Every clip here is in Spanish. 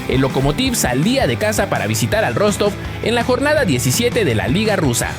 el Lokomotiv salía de casa para visitar al Rostov en la jornada 17 de la Liga Rusa.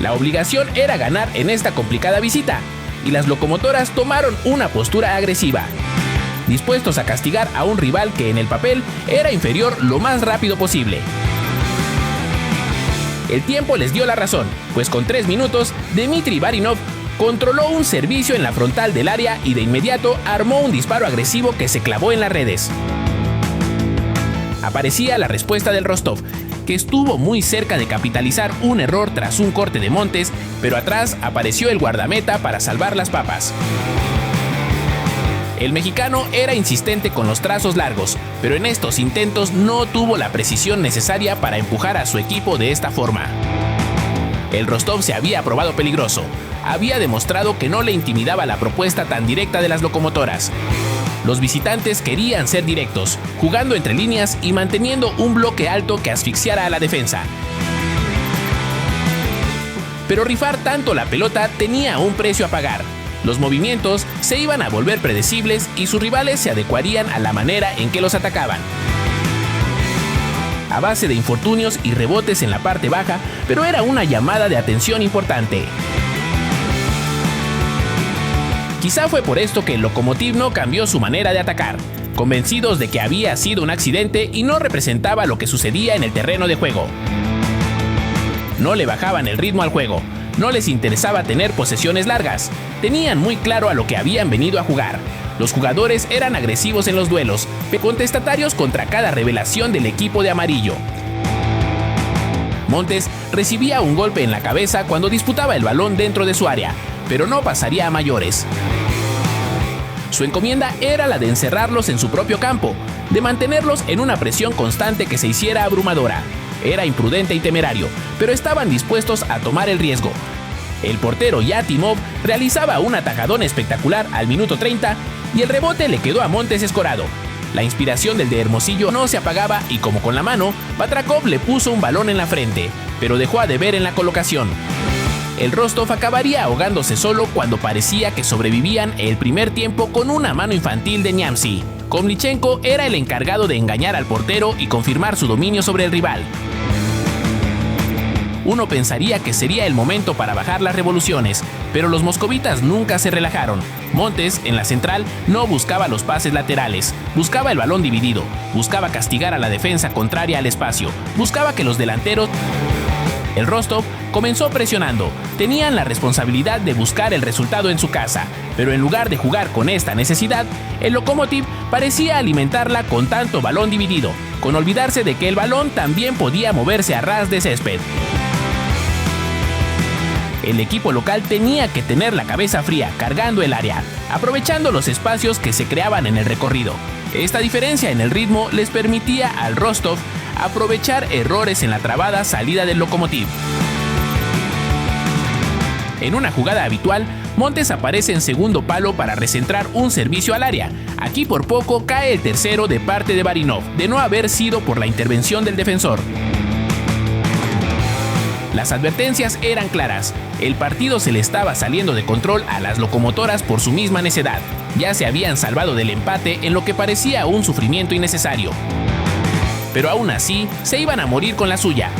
La obligación era ganar en esta complicada visita, y las locomotoras tomaron una postura agresiva, dispuestos a castigar a un rival que en el papel era inferior lo más rápido posible. El tiempo les dio la razón, pues con 3 minutos, Dmitry Barinov controló un servicio en la frontal del área y de inmediato armó un disparo agresivo que se clavó en las redes. Aparecía la respuesta del Rostov, que estuvo muy cerca de capitalizar un error tras un corte de Montes, pero atrás apareció el guardameta para salvar las papas. El mexicano era insistente con los trazos largos, pero en estos intentos no tuvo la precisión necesaria para empujar a su equipo de esta forma. El Rostov se había probado peligroso, había demostrado que no le intimidaba la propuesta tan directa de las locomotoras. Los visitantes querían ser directos, jugando entre líneas y manteniendo un bloque alto que asfixiara a la defensa. Pero rifar tanto la pelota tenía un precio a pagar. Los movimientos se iban a volver predecibles y sus rivales se adecuarían a la manera en que los atacaban. A base de infortunios y rebotes en la parte baja, pero era una llamada de atención importante. Quizá fue por esto que el Lokomotiv no cambió su manera de atacar, convencidos de que había sido un accidente y no representaba lo que sucedía en el terreno de juego. No le bajaban el ritmo al juego, no les interesaba tener posesiones largas, tenían muy claro a lo que habían venido a jugar. Los jugadores eran agresivos en los duelos, contestatarios contra cada revelación del equipo de amarillo. Montes recibía un golpe en la cabeza cuando disputaba el balón dentro de su área, pero no pasaría a mayores. Su encomienda era la de encerrarlos en su propio campo, de mantenerlos en una presión constante que se hiciera abrumadora. Era imprudente y temerario, pero estaban dispuestos a tomar el riesgo. El portero Yatimov realizaba un atajadón espectacular al minuto 30 y el rebote le quedó a Montes escorado. La inspiración del de Hermosillo no se apagaba y, como con la mano, Batrakov le puso un balón en la frente, pero dejó a deber en la colocación. El Rostov acabaría ahogándose solo cuando parecía que sobrevivían el primer tiempo con una mano infantil de Niamsi. Komlichenko era el encargado de engañar al portero y confirmar su dominio sobre el rival. Uno pensaría que sería el momento para bajar las revoluciones, pero los moscovitas nunca se relajaron. Montes, en la central, no buscaba los pases laterales, buscaba el balón dividido, buscaba castigar a la defensa contraria al espacio, buscaba que los delanteros... El Rostov comenzó presionando, tenían la responsabilidad de buscar el resultado en su casa, pero en lugar de jugar con esta necesidad, el Lokomotiv parecía alimentarla con tanto balón dividido, con olvidarse de que el balón también podía moverse a ras de césped. El equipo local tenía que tener la cabeza fría, cargando el área, aprovechando los espacios que se creaban en el recorrido. Esta diferencia en el ritmo les permitía al Rostov aprovechar errores en la trabada salida del Lokomotiv. En una jugada habitual, Montes aparece en segundo palo para recentrar un servicio al área. Aquí por poco cae el tercero de parte de Barinov, de no haber sido por la intervención del defensor. Las advertencias eran claras. El partido se le estaba saliendo de control a las locomotoras por su misma necedad. Ya se habían salvado del empate en lo que parecía un sufrimiento innecesario. Pero aún así, se iban a morir con la suya.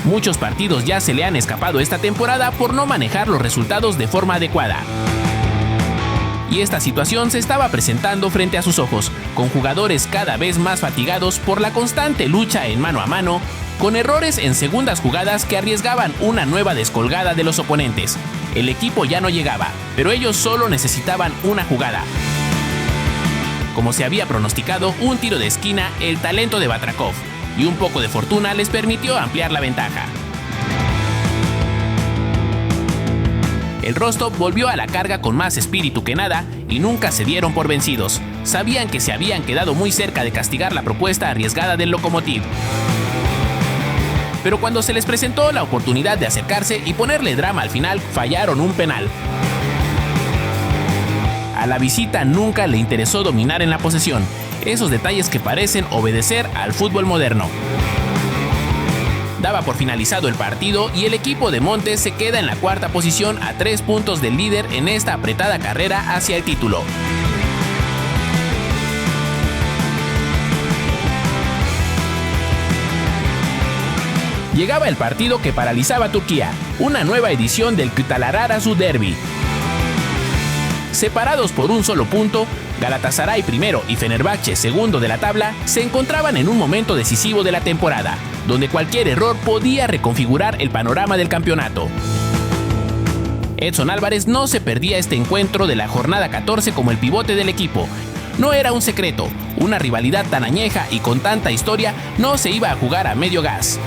Muchos partidos ya se le han escapado esta temporada por no manejar los resultados de forma adecuada. Y esta situación se estaba presentando frente a sus ojos, con jugadores cada vez más fatigados por la constante lucha en mano a mano, con errores en segundas jugadas que arriesgaban una nueva descolgada de los oponentes. El equipo ya no llegaba, pero ellos solo necesitaban una jugada. Como se había pronosticado, un tiro de esquina, el talento de Batrakov y un poco de fortuna les permitió ampliar la ventaja. El Rostov volvió a la carga con más espíritu que nada y nunca se dieron por vencidos. Sabían que se habían quedado muy cerca de castigar la propuesta arriesgada del Lokomotiv. Pero cuando se les presentó la oportunidad de acercarse y ponerle drama al final, fallaron un penal. A la visita nunca le interesó dominar en la posesión, esos detalles que parecen obedecer al fútbol moderno. Daba por finalizado el partido y el equipo de Montes se queda en la cuarta posición a 3 puntos del líder en esta apretada carrera hacia el título. llegaba el partido que paralizaba a Turquía, una nueva edición del Kılıçdaroğlu Derby. Separados por un solo punto, Galatasaray primero y Fenerbahçe segundo de la tabla se encontraban en un momento decisivo de la temporada, donde cualquier error podía reconfigurar el panorama del campeonato. Edson Álvarez no se perdía este encuentro de la jornada 14 como el pivote del equipo. No era un secreto, una rivalidad tan añeja y con tanta historia no se iba a jugar a medio gas.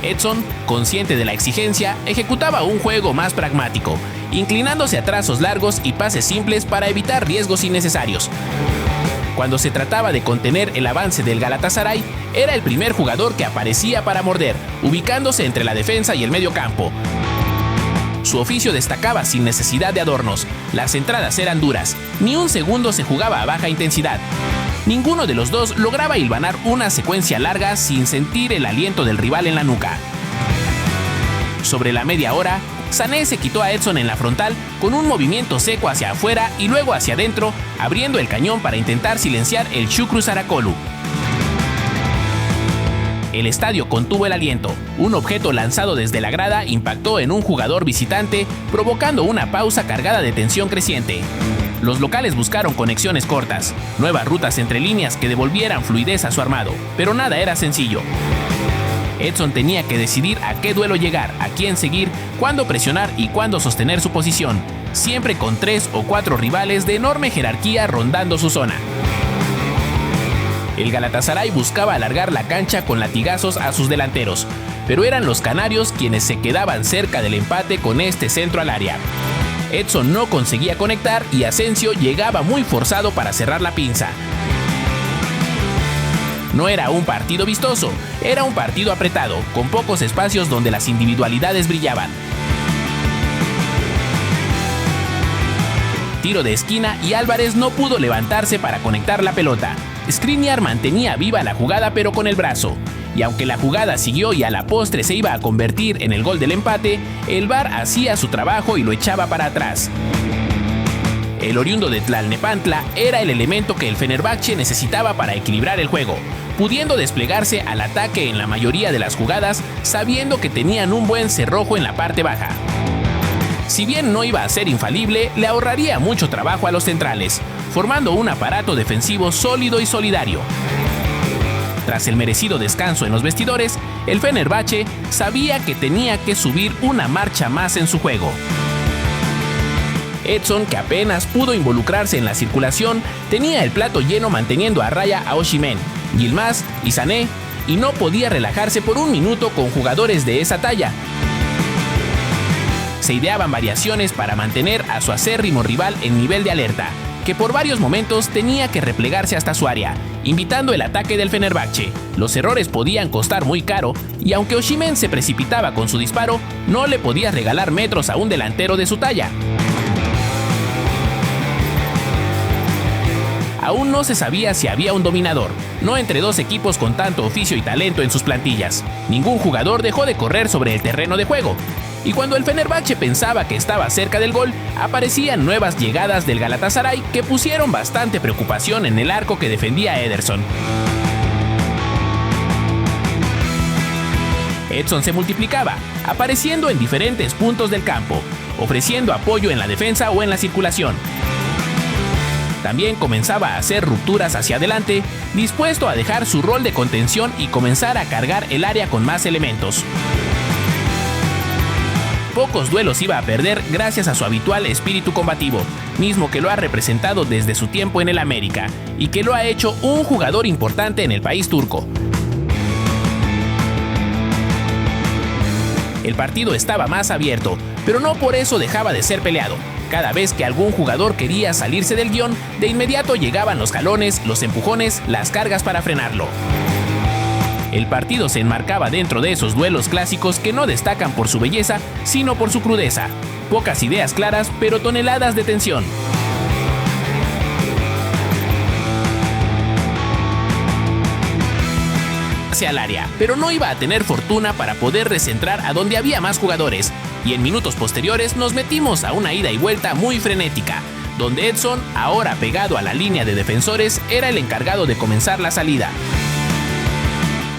Edson, consciente de la exigencia, ejecutaba un juego más pragmático, inclinándose a trazos largos y pases simples para evitar riesgos innecesarios. Cuando se trataba de contener el avance del Galatasaray, era el primer jugador que aparecía para morder, ubicándose entre la defensa y el medio campo. Su oficio destacaba sin necesidad de adornos, las entradas eran duras, ni un segundo se jugaba a baja intensidad. Ninguno de los dos lograba hilvanar una secuencia larga sin sentir el aliento del rival en la nuca. Sobre la media hora, Sané se quitó a Edson en la frontal con un movimiento seco hacia afuera y luego hacia adentro, abriendo el cañón para intentar silenciar el Shukru Saracoğlu. El estadio contuvo el aliento. Un objeto lanzado desde la grada impactó en un jugador visitante, provocando una pausa cargada de tensión creciente. Los locales buscaron conexiones cortas, nuevas rutas entre líneas que devolvieran fluidez a su armado, pero nada era sencillo. Edson tenía que decidir a qué duelo llegar, a quién seguir, cuándo presionar y cuándo sostener su posición, siempre con 3 o 4 rivales de enorme jerarquía rondando su zona. El Galatasaray buscaba alargar la cancha con latigazos a sus delanteros, pero eran los canarios quienes se quedaban cerca del empate con este centro al área. Edson no conseguía conectar y Asensio llegaba muy forzado para cerrar la pinza. No era un partido vistoso, era un partido apretado, con pocos espacios donde las individualidades brillaban. Tiro de esquina y Álvarez no pudo levantarse para conectar la pelota. Skriniar mantenía viva la jugada pero con el brazo. Y aunque la jugada siguió y a la postre se iba a convertir en el gol del empate, el VAR hacía su trabajo y lo echaba para atrás. El oriundo de Tlalnepantla era el elemento que el Fenerbahçe necesitaba para equilibrar el juego, pudiendo desplegarse al ataque en la mayoría de las jugadas, sabiendo que tenían un buen cerrojo en la parte baja. Si bien no iba a ser infalible, le ahorraría mucho trabajo a los centrales, formando un aparato defensivo sólido y solidario. Tras el merecido descanso en los vestidores, el Fenerbahçe sabía que tenía que subir una marcha más en su juego. Edson, que apenas pudo involucrarse en la circulación, tenía el plato lleno manteniendo a raya a Osimhen, Yilmaz y Sané, y no podía relajarse por un minuto con jugadores de esa talla. Se ideaban variaciones para mantener a su acérrimo rival en nivel de alerta, que por varios momentos tenía que replegarse hasta su área, invitando el ataque del Fenerbahçe. Los errores podían costar muy caro, y aunque Osimhen se precipitaba con su disparo, no le podía regalar metros a un delantero de su talla. Aún no se sabía si había un dominador, no entre dos equipos con tanto oficio y talento en sus plantillas. Ningún jugador dejó de correr sobre el terreno de juego. Y cuando el Fenerbahçe pensaba que estaba cerca del gol, aparecían nuevas llegadas del Galatasaray que pusieron bastante preocupación en el arco que defendía Ederson. Edson se multiplicaba, apareciendo en diferentes puntos del campo, ofreciendo apoyo en la defensa o en la circulación. También comenzaba a hacer rupturas hacia adelante, dispuesto a dejar su rol de contención y comenzar a cargar el área con más elementos. Pocos duelos iba a perder gracias a su habitual espíritu combativo, mismo que lo ha representado desde su tiempo en el América, y que lo ha hecho un jugador importante en el país turco. El partido estaba más abierto, pero no por eso dejaba de ser peleado. Cada vez que algún jugador quería salirse del guión, de inmediato llegaban los jalones, los empujones, las cargas para frenarlo. El partido se enmarcaba dentro de esos duelos clásicos que no destacan por su belleza, sino por su crudeza. Pocas ideas claras, pero toneladas de tensión. Hacia el área, pero no iba a tener fortuna para poder recentrar a donde había más jugadores, y en minutos posteriores nos metimos a una ida y vuelta muy frenética, donde Edson, ahora pegado a la línea de defensores, era el encargado de comenzar la salida.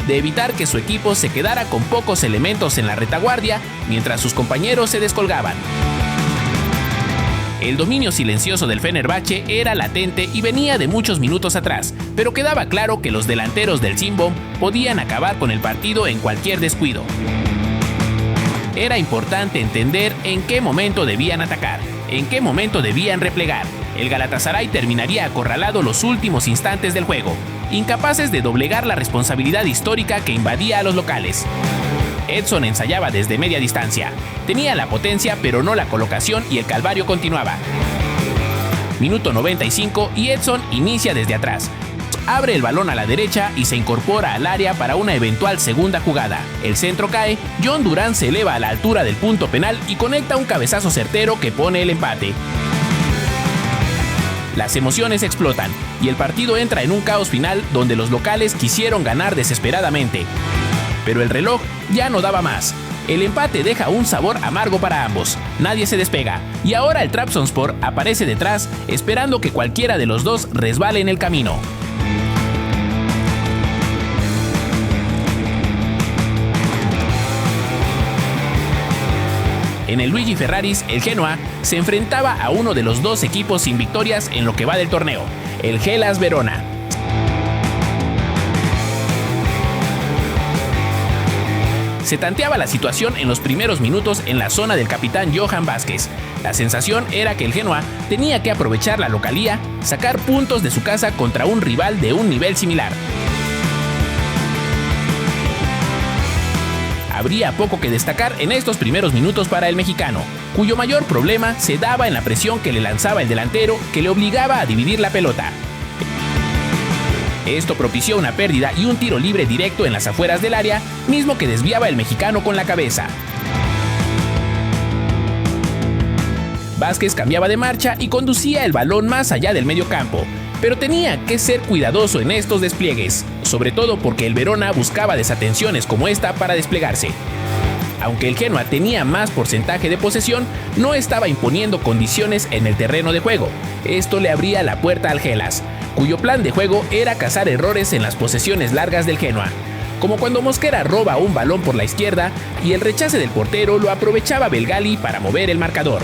de evitar que su equipo se quedara con pocos elementos en la retaguardia mientras sus compañeros se descolgaban. El dominio silencioso del Fenerbahce era latente y venía de muchos minutos atrás, pero quedaba claro que los delanteros del Cimbom podían acabar con el partido en cualquier descuido. Era importante entender en qué momento debían atacar, en qué momento debían replegar. El Galatasaray terminaría acorralado los últimos instantes del juego, incapaces de doblegar la responsabilidad histórica que invadía a los locales. Edson ensayaba desde media distancia. Tenía la potencia pero no la colocación y el calvario continuaba. Minuto 95 y Edson inicia desde atrás. Abre el balón a la derecha y se incorpora al área para una eventual segunda jugada. El centro cae, John Durán se eleva a la altura del punto penal y conecta un cabezazo certero que pone el empate. Las emociones explotan y el partido entra en un caos final donde los locales quisieron ganar desesperadamente. Pero el reloj ya no daba más. El empate deja un sabor amargo para ambos. Nadie se despega. Y ahora el Trabzonspor aparece detrás, esperando que cualquiera de los dos resbale en el camino. En el Luigi Ferraris, el Genoa se enfrentaba a uno de los dos equipos sin victorias en lo que va del torneo, el Hellas Verona. Se tanteaba la situación en los primeros minutos en la zona del capitán Johan Vázquez. La sensación era que el Genoa tenía que aprovechar la localía, sacar puntos de su casa contra un rival de un nivel similar. Habría poco que destacar en estos primeros minutos para el mexicano, cuyo mayor problema se daba en la presión que le lanzaba el delantero, que le obligaba a dividir la pelota. Esto propició una pérdida y un tiro libre directo en las afueras del área, mismo que desviaba el mexicano con la cabeza. Vázquez cambiaba de marcha y conducía el balón más allá del medio campo, pero tenía que ser cuidadoso en estos despliegues, sobre todo porque el Verona buscaba desatenciones como esta para desplegarse. Aunque el Genoa tenía más porcentaje de posesión, no estaba imponiendo condiciones en el terreno de juego. Esto le abría la puerta al Hellas, cuyo plan de juego era cazar errores en las posesiones largas del Genoa, como cuando Mosquera roba un balón por la izquierda y el rechace del portero lo aprovechaba Belgali para mover el marcador.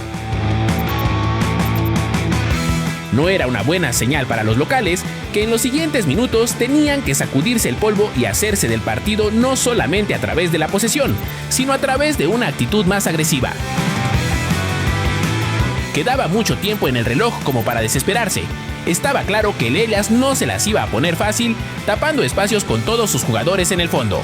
No era una buena señal para los locales, que en los siguientes minutos tenían que sacudirse el polvo y hacerse del partido no solamente a través de la posesión, sino a través de una actitud más agresiva. Quedaba mucho tiempo en el reloj como para desesperarse. Estaba claro que el Hellas no se las iba a poner fácil, tapando espacios con todos sus jugadores en el fondo.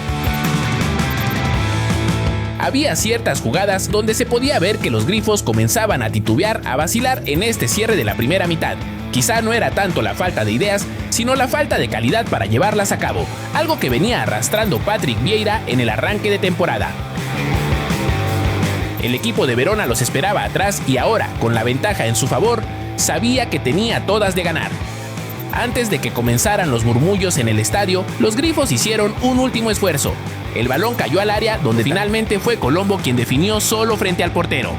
Había ciertas jugadas donde se podía ver que los grifos comenzaban a titubear, a vacilar en este cierre de la primera mitad. Quizá no era tanto la falta de ideas, sino la falta de calidad para llevarlas a cabo, algo que venía arrastrando Patrick Vieira en el arranque de temporada. El equipo de Verona los esperaba atrás y ahora, con la ventaja en su favor, sabía que tenía todas de ganar. Antes de que comenzaran los murmullos en el estadio, los grifos hicieron un último esfuerzo. El balón cayó al área, donde finalmente fue Colombo quien definió solo frente al portero.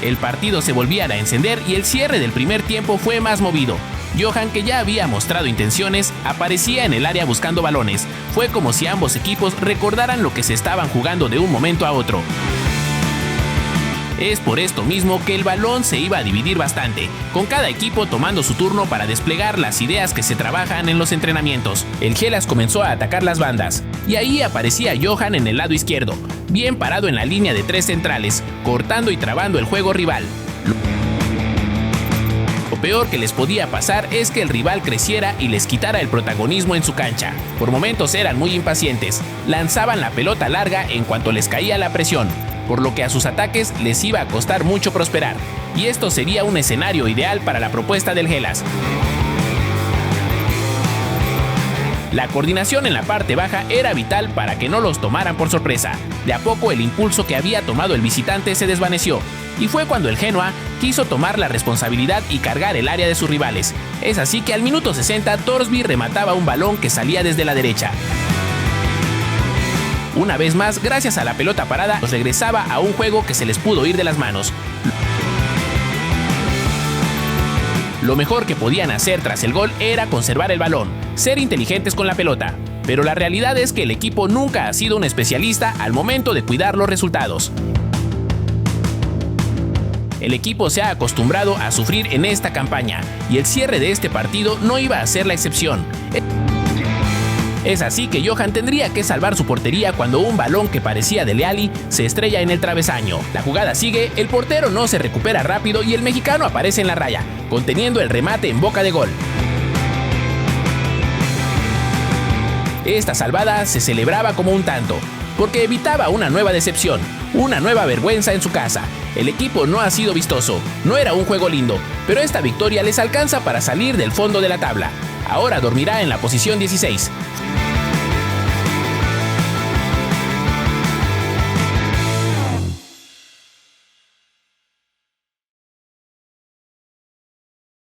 El partido se volvía a encender y el cierre del primer tiempo fue más movido. Johan, que ya había mostrado intenciones, aparecía en el área buscando balones. Fue como si ambos equipos recordaran lo que se estaban jugando de un momento a otro. Es por esto mismo que el balón se iba a dividir bastante, con cada equipo tomando su turno para desplegar las ideas que se trabajan en los entrenamientos. El Hellas comenzó a atacar las bandas, y ahí aparecía Johan en el lado izquierdo, bien parado en la línea de tres centrales, cortando y trabando el juego rival. Lo peor que les podía pasar es que el rival creciera y les quitara el protagonismo en su cancha. Por momentos eran muy impacientes, lanzaban la pelota larga en cuanto les caía la presión, por lo que a sus ataques les iba a costar mucho prosperar, y esto sería un escenario ideal para la propuesta del Hellas. La coordinación en la parte baja era vital para que no los tomaran por sorpresa. De a poco el impulso que había tomado el visitante se desvaneció, y fue cuando el Genoa quiso tomar la responsabilidad y cargar el área de sus rivales. Es así que al minuto 60 Torsby remataba un balón que salía desde la derecha. Una vez más, gracias a la pelota parada, los regresaba a un juego que se les pudo ir de las manos. Lo mejor que podían hacer tras el gol era conservar el balón, ser inteligentes con la pelota. Pero la realidad es que el equipo nunca ha sido un especialista al momento de cuidar los resultados. El equipo se ha acostumbrado a sufrir en esta campaña, y el cierre de este partido no iba a ser la excepción. Es así que Johan tendría que salvar su portería cuando un balón que parecía de Leali se estrella en el travesaño. La jugada sigue, el portero no se recupera rápido y el mexicano aparece en la raya, conteniendo el remate en boca de gol. Esta salvada se celebraba como un tanto, porque evitaba una nueva decepción, una nueva vergüenza en su casa. El equipo no ha sido vistoso, no era un juego lindo, pero esta victoria les alcanza para salir del fondo de la tabla. Ahora dormirá en la posición 16.